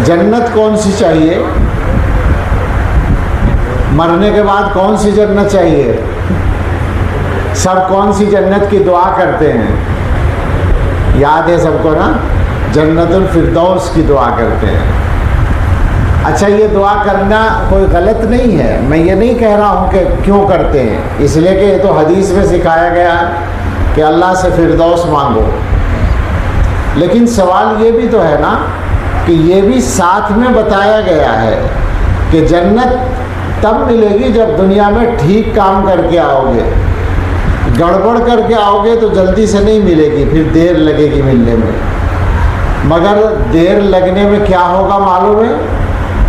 جنت کون سی چاہیے؟ مرنے کے بعد کون سی جنت چاہیے؟ سب کون سی جنت کی دعا کرتے ہیں؟ یاد ہے سب کو نا؟ جنت الفردوس کی دعا کرتے ہیں۔ اچھا، یہ دعا کرنا کوئی غلط نہیں ہے، میں یہ نہیں کہہ رہا ہوں کہ کیوں کرتے ہیں، اس لیے کہ یہ تو حدیث میں سکھایا گیا کہ اللہ سے فردوس مانگو۔ لیکن سوال یہ بھی تو ہے نا کہ یہ بھی ساتھ میں بتایا گیا ہے کہ جنت تب ملے گی جب دنیا میں ٹھیک کام کر کے آؤ گے۔ گڑبڑ کر کے آؤ گے تو جلدی سے نہیں ملے گی، پھر دیر لگے گی ملنے میں۔ مگر دیر لگنے میں کیا ہوگا معلوم ہے؟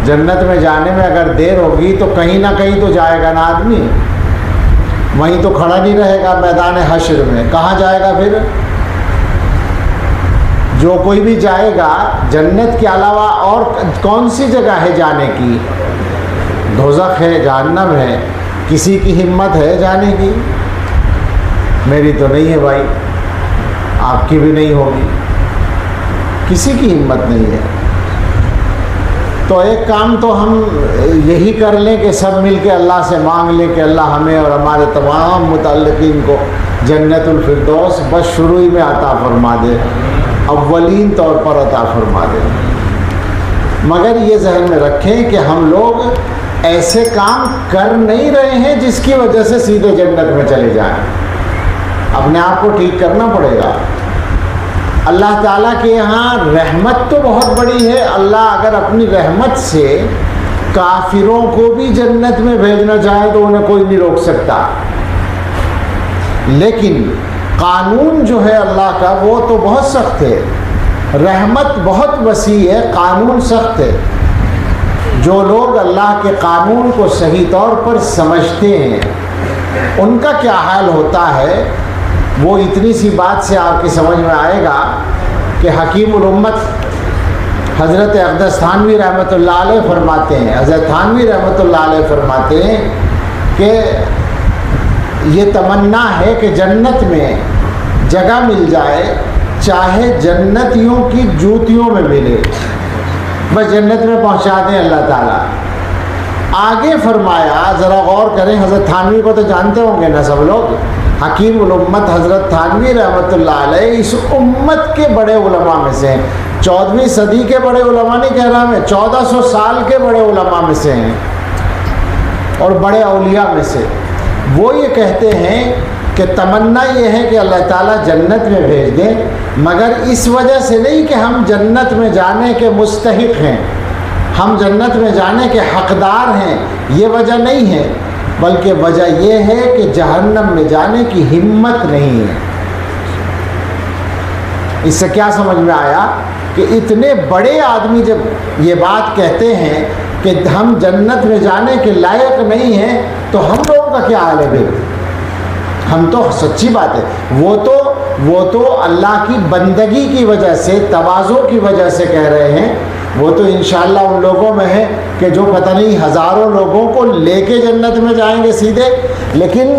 جنت میں جانے میں اگر دیر ہوگی تو کہیں نہ کہیں تو جائے گا نا آدمی، وہیں تو کھڑا نہیں رہے گا میدان حشر میں۔ کہاں جائے گا پھر؟ جو کوئی بھی جائے گا جنت کے علاوہ اور کون سی جگہ ہے جانے کی؟ دوزخ ہے، جہنم ہے۔ کسی کی ہمت ہے جانے کی؟ میری تو نہیں ہے بھائی، آپ کی بھی نہیں ہوگی، کسی کی ہمت نہیں ہے۔ تو ایک کام تو ہم یہی کر لیں کہ سب مل کے اللہ سے مانگ لیں کہ اللہ ہمیں اور ہمارے تمام متعلقین کو جنت الفردوس بس شروع ہی میں عطا فرما دے، اولین طور پر عطا فرما دے۔ مگر یہ ذہن میں رکھیں کہ ہم لوگ ایسے کام کر نہیں رہے ہیں جس کی وجہ سے سیدھے جنت میں چلے جائیں۔ اپنے آپ کو ٹھیک کرنا پڑے گا۔ اللہ تعالیٰ کے یہاں رحمت تو بہت بڑی ہے، اللہ اگر اپنی رحمت سے کافروں کو بھی جنت میں بھیجنا چاہے تو انہیں کوئی نہیں روک سکتا۔ لیکن قانون جو ہے اللہ کا وہ تو بہت سخت ہے، رحمت بہت وسیع ہے، قانون سخت ہے۔ جو لوگ اللہ کے قانون کو صحیح طور پر سمجھتے ہیں ان کا کیا حال ہوتا ہے، وہ اتنی سی بات سے آپ کی سمجھ میں آئے گا کہ حکیم الامت حضرت اقدس تھانوی رحمۃ اللہ علیہ فرماتے ہیں، حضرت تھانوی رحمۃ اللہ علیہ فرماتے ہیں کہ یہ تمنا ہے کہ جنت میں جگہ مل جائے چاہے جنتیوں کی جوتیوں میں ملے، بس جنت میں پہنچا دیں اللہ تعالیٰ۔ آگے فرمایا، ذرا غور کریں، حضرت تھانوی کو تو جانتے ہوں گے نا سب لوگ، حکیم الامت حضرت تھانوی رحمۃ اللہ علیہ اس امت کے بڑے علماء میں سے ہیں۔ 14ویں صدی کے بڑے علماء نہیں کہہ رہا میں، 1400 سال کے بڑے علماء میں سے ہیں اور بڑے اولیاء میں سے۔ وہ یہ کہتے ہیں کہ تمنا یہ ہے کہ اللہ تعالیٰ جنت میں بھیج دیں، مگر اس وجہ سے نہیں کہ ہم جنت میں جانے کے مستحق ہیں، ہم جنت میں جانے کے حقدار ہیں، یہ وجہ نہیں ہے، بلکہ وجہ یہ ہے کہ جہنم میں جانے کی ہمت نہیں ہے۔ اس سے کیا سمجھ میں آیا کہ اتنے بڑے آدمی جب یہ بات کہتے ہیں کہ ہم جنت میں جانے کے لائق نہیں ہیں تو ہم لوگوں کا کیا حال ہے پھر؟ ہم تو سچی بات ہے، وہ تو اللہ کی بندگی کی وجہ سے، تواضع کی وجہ سے کہہ رہے ہیں، وہ تو انشاءاللہ ان لوگوں میں ہے کہ جو پتہ نہیں ہزاروں لوگوں کو لے کے جنت میں جائیں گے سیدھے، لیکن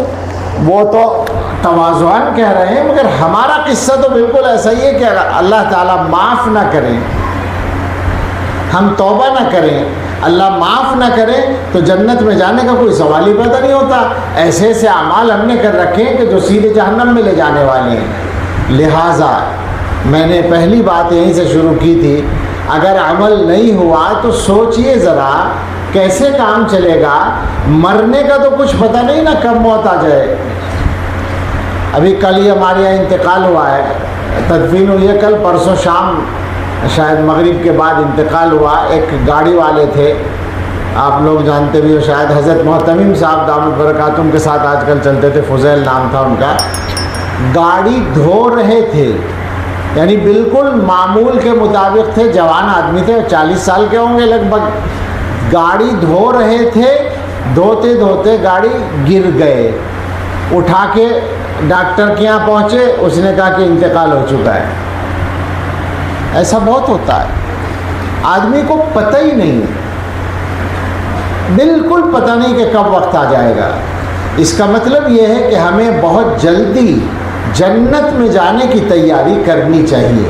وہ تو تواضعاً کہہ رہے ہیں۔ مگر ہمارا قصہ تو بالکل ایسا ہی ہے کہ اگر اللہ تعالیٰ معاف نہ کریں، ہم توبہ نہ کریں، اللہ معاف نہ کرے تو جنت میں جانے کا کوئی سوال ہی پیدا نہیں ہوتا۔ ایسے ایسے اعمال ہم نے کر رکھے ہیں کہ جو سیدھے جہنم میں لے جانے والے ہیں۔ لہٰذا میں نے پہلی بات یہیں سے شروع کی تھی، اگر عمل نہیں ہوا تو سوچئے ذرا کیسے کام چلے گا۔ مرنے کا تو کچھ پتہ نہیں نا کب موت آ جائے۔ ابھی کل ہی ہمارے یہاں انتقال ہوا ہے، تدفین ہوئی ہے کل پرسوں شام، شاید مغرب کے بعد انتقال ہوا۔ ایک گاڑی والے تھے، آپ لوگ جانتے بھی ہو شاید، حضرت محتمم صاحب دامت برکاتہم کے ساتھ آج کل چلتے تھے، فضیل نام تھا ان کا۔ گاڑی دھو رہے تھے، یعنی بالکل معمول کے مطابق تھے، جوان آدمی تھے، 40 سال کے ہوں گے لگ بھگ۔ گاڑی دھو رہے تھے، دھوتے دھوتے گاڑی گر گئے، اٹھا کے ڈاکٹر کے یہاں پہنچے، اس نے کہا کہ انتقال ہو چکا ہے۔ ایسا بہت ہوتا ہے، آدمی کو پتہ ہی نہیں، بالکل پتہ نہیں کہ کب وقت آ جائے گا۔ اس کا مطلب یہ ہے کہ ہمیں بہت جلدی جنت میں جانے کی تیاری کرنی چاہیے۔